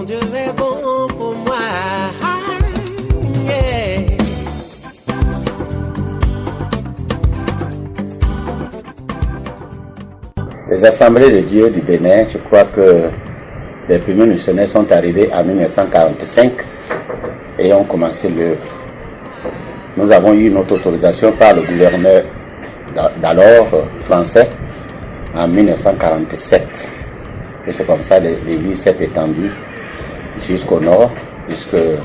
Mon Dieu est bon pour moi. Yeah. Les assemblées de Dieu du Bénin, je crois que les premiers missionnaires sont arrivés en 1945 et ont commencé l'œuvre. Nous avons eu notre autorisation par le gouverneur d'alors français en 1947. Et c'est comme ça que l'église s'est étendue jusqu'au nord, puisque le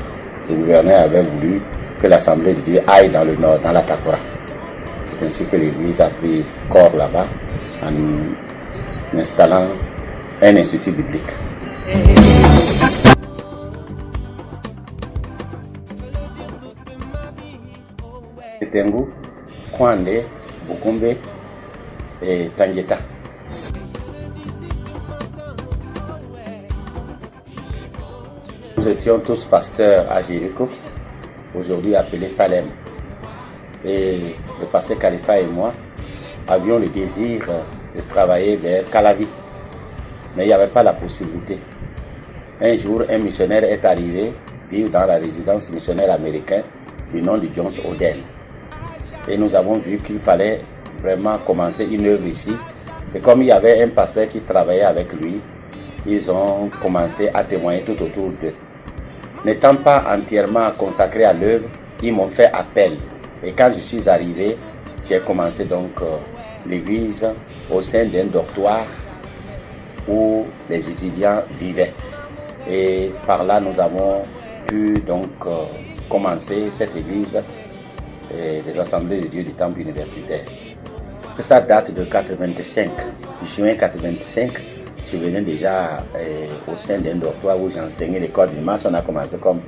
gouverneur avait voulu que l'assemblée de Dieu aille dans le nord, dans la Takora. C'est ainsi que l'église a pris corps là-bas en installant un institut biblique. Tengu, Kwande, Bukumbe et Tangueta. Nous étions tous pasteurs à Jéricho, aujourd'hui appelé Salem. Et le pasteur Khalifa et moi avions le désir de travailler vers Calavi. Mais il n'y avait pas la possibilité. Un jour, un missionnaire est arrivé vivre dans la résidence missionnaire américaine du nom de Jones Odell. Et nous avons vu qu'il fallait vraiment commencer une œuvre ici. Et comme il y avait un pasteur qui travaillait avec lui, ils ont commencé à témoigner tout autour d'eux. N'étant pas entièrement consacré à l'œuvre, ils m'ont fait appel. Et quand je suis arrivé, j'ai commencé donc l'église au sein d'un dortoir où les étudiants vivaient. Et par là, nous avons pu donc commencer cette église des assemblées de Dieu du Temple universitaire. Ça date de 85, juin 85. Je venais déjà au sein d'un dortoir où j'enseignais l'école du MAS. On a commencé comme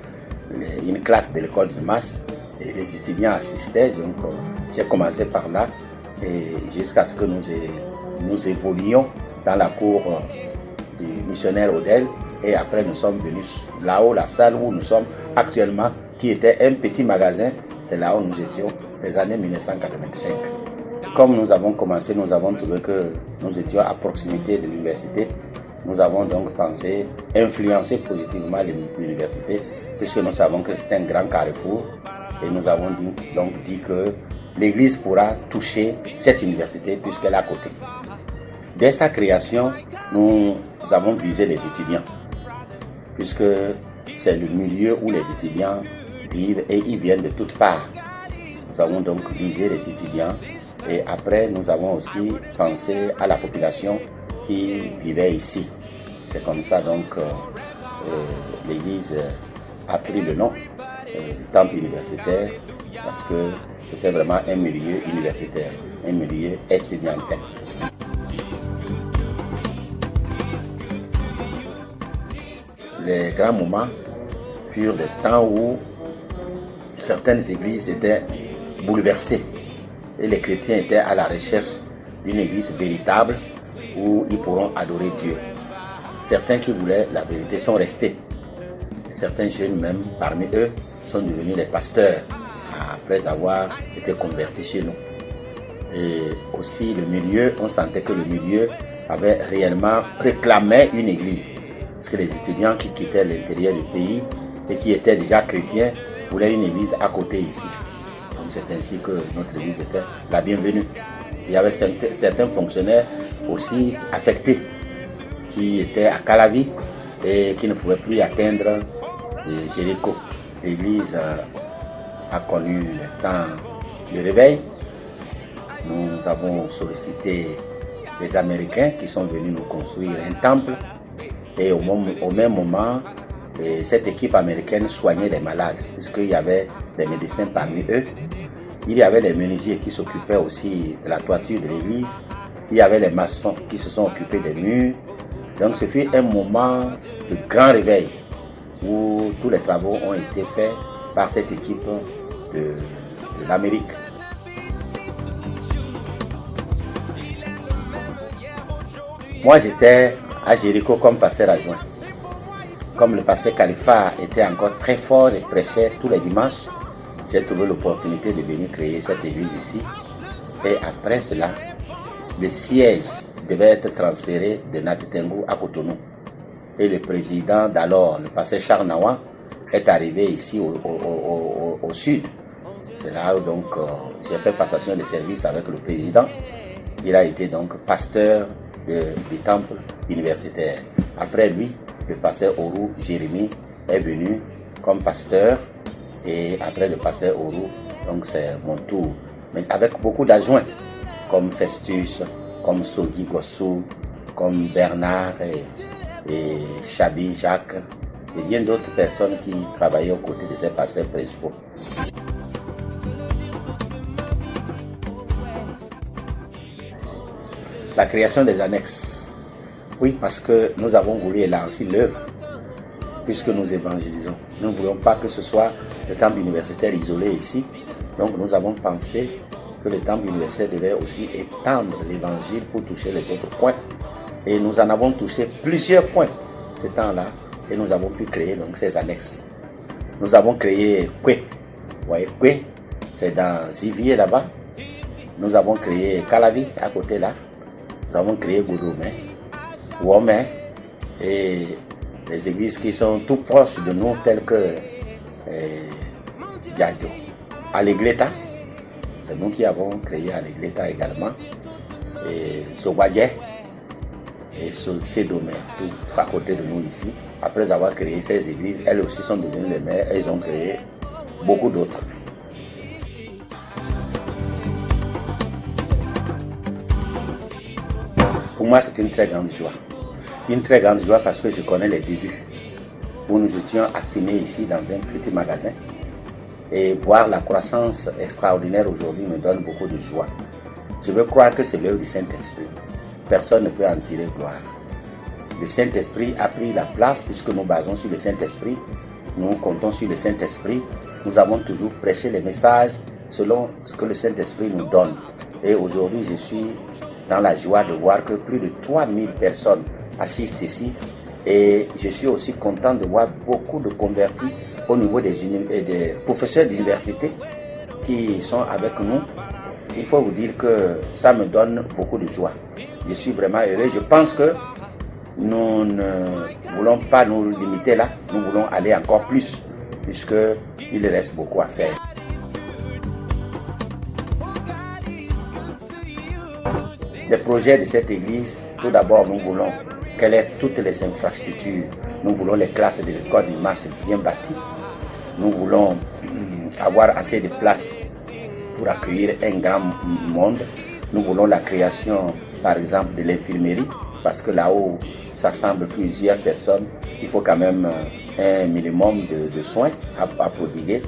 une classe de l'école du MAS et les étudiants assistaient. Donc j'ai commencé par là et jusqu'à ce que nous évoluions dans la cour du missionnaire Odell. Et après nous sommes venus là-haut, la salle où nous sommes actuellement, qui était un petit magasin. C'est là où nous étions, les années 1985. Comme nous avons commencé, nous avons trouvé que nous étions à proximité de l'université. Nous avons donc pensé influencer positivement l'université, puisque nous savons que c'est un grand carrefour. Et nous avons donc dit que l'Église pourra toucher cette université puisqu'elle est à côté. Dès sa création, nous avons visé les étudiants, puisque c'est le milieu où les étudiants vivent et ils viennent de toutes parts. Nous avons donc visé les étudiants et après nous avons aussi pensé à la population qui vivait ici. C'est comme ça donc l'église a pris le nom du temple universitaire parce que c'était vraiment un milieu universitaire, un milieu estudiantin. Les grands moments furent des temps où certaines églises étaient bouleversées et les chrétiens étaient à la recherche d'une église véritable où ils pourront adorer Dieu. Certains qui voulaient la vérité sont restés. Certains jeunes même parmi eux sont devenus des pasteurs après avoir été convertis chez nous. Et aussi le milieu, on sentait que le milieu avait réellement réclamé une église. Parce que les étudiants qui quittaient l'intérieur du pays et qui étaient déjà chrétiens voulaient une église à côté ici. Donc c'est ainsi que notre église était la bienvenue. Il y avait certains fonctionnaires aussi affectés qui étaient à Calavi et qui ne pouvaient plus atteindre Jéricho. L'église a connu le temps de réveil. Nous avons sollicité les Américains qui sont venus nous construire un temple. Et au même moment, cette équipe américaine soignait les malades, puisqu'il y avait des médecins parmi eux. Il y avait les menuisiers qui s'occupaient aussi de la toiture de l'église. Il y avait les maçons qui se sont occupés des murs. Donc ce fut un moment de grand réveil où tous les travaux ont été faits par cette équipe de l'Amérique. Moi j'étais à Jéricho comme pasteur adjoint. Comme le pasteur Khalifa était encore très fort et prêchait tous les dimanches, j'ai trouvé l'opportunité de venir créer cette église ici. Et après cela, le siège devait être transféré de Nati Tengu à Cotonou. et le président d'alors, le pasteur Charles Nawa, est arrivé ici au sud. C'est là où donc j'ai fait passation de service avec le président. Il a été donc pasteur du temple universitaire. Après lui, le pasteur Oru Jérémie est venu comme pasteur, et après le pasteur Oru, donc c'est mon tour. Mais avec beaucoup d'adjoints, comme Festus, comme Sogi Gossou, comme Bernard et Chabi Jacques, et bien d'autres personnes qui travaillaient aux côtés de ces pasteurs principaux. La création des annexes. Oui, parce que nous avons voulu élargir l'œuvre, puisque nous évangélisons. Nous ne voulons pas que ce soit le temple universitaire isolé ici. Donc nous avons pensé que le temple universitaire devait aussi étendre l'évangile pour toucher les autres coins. Et nous en avons touché plusieurs coins ce temps-là, et nous avons pu créer donc ces annexes. Nous avons créé Kwe. Vous voyez, Kwe, c'est dans Zivier là-bas. Nous avons créé Calavi à côté là. Nous avons créé Goudoume, Wome, et les églises qui sont tout proches de nous, telles que Diadio. Alegleta, c'est nous qui avons créé Alegleta également, et Sowadje, et Sédomé, tout à côté de nous ici. Après avoir créé ces églises, elles aussi sont devenues les mères, elles ont créé beaucoup d'autres. Pour moi, c'est une très grande joie. Une très grande joie parce que je connais les débuts où nous étions affinés ici dans un petit magasin. Et voir la croissance extraordinaire aujourd'hui me donne beaucoup de joie. Je veux croire que c'est l'œuvre du Saint-Esprit. Personne ne peut en tirer gloire. Le Saint-Esprit a pris la place puisque nous basons sur le Saint-Esprit. Nous comptons sur le Saint-Esprit. Nous avons toujours prêché les messages selon ce que le Saint-Esprit nous donne. Et aujourd'hui, je suis dans la joie de voir que plus de 3000 personnes assistent ici. Et je suis aussi content de voir beaucoup de convertis au niveau des professeurs d'université qui sont avec nous. Il faut vous dire que ça me donne beaucoup de joie. Je suis vraiment heureux. Je pense que nous ne voulons pas nous limiter là. Nous voulons aller encore plus, puisqu'il reste beaucoup à faire. Les projets de cette église, tout d'abord, nous voulons qu'elle ait toutes les infrastructures. Nous voulons les classes de l'école du marché bien bâties. Nous voulons avoir assez de place pour accueillir un grand monde. Nous voulons la création, par exemple, de l'infirmerie, parce que là-haut, s'assemblent plusieurs personnes. Il faut quand même un minimum de soins à prodiguer.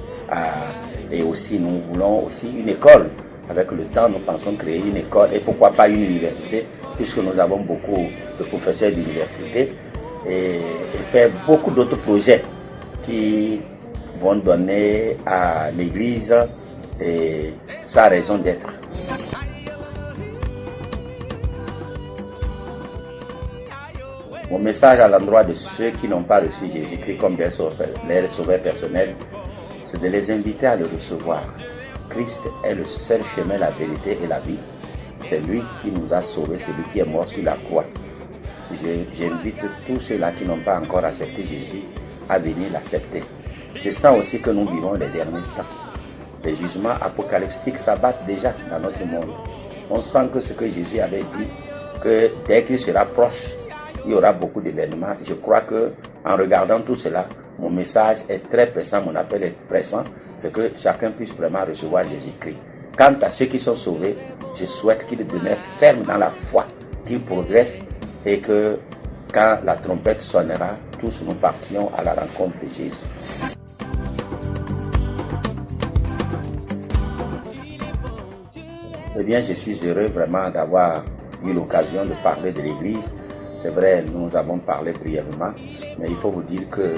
Et aussi, nous voulons aussi une école. Avec le temps, nous pensons créer une école et pourquoi pas une université, puisque nous avons beaucoup de professeurs d'université, et faire beaucoup d'autres projets qui vont donner à l'Église sa raison d'être. Mon message à l'endroit de ceux qui n'ont pas reçu Jésus-Christ comme leur sauveur personnel, c'est de les inviter à le recevoir. Christ est le seul chemin, la vérité et la vie. C'est lui qui nous a sauvés, c'est lui qui est mort sur la croix. J'invite tous ceux-là qui n'ont pas encore accepté Jésus à venir l'accepter. Je sens aussi que nous vivons les derniers temps. Les jugements apocalyptiques s'abattent déjà dans notre monde. On sent que ce que Jésus avait dit, que dès qu'il sera proche, il y aura beaucoup d'événements. Je crois que en regardant tout cela, mon message est très pressant, mon appel est pressant, c'est que chacun puisse vraiment recevoir Jésus-Christ. Quant à ceux qui sont sauvés, je souhaite qu'ils demeurent fermes dans la foi, qu'ils progressent et que quand la trompette sonnera, tous nous partions à la rencontre de Jésus. Eh bien, je suis heureux vraiment d'avoir eu l'occasion de parler de l'Église. C'est vrai, nous avons parlé brièvement, mais il faut vous dire que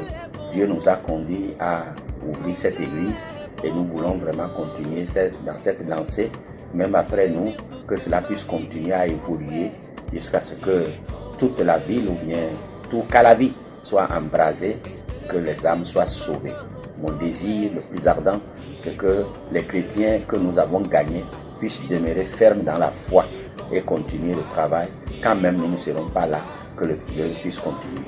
Dieu nous a conduits à ouvrir cette église et nous voulons vraiment continuer dans cette lancée, même après nous, que cela puisse continuer à évoluer jusqu'à ce que toute la ville ou bien tout Calavi soit embrasé, que les âmes soient sauvées. Mon désir le plus ardent, c'est que les chrétiens que nous avons gagnés puissent demeurer fermes dans la foi et continuer le travail, quand même nous ne serons pas là, que le Dieu puisse continuer.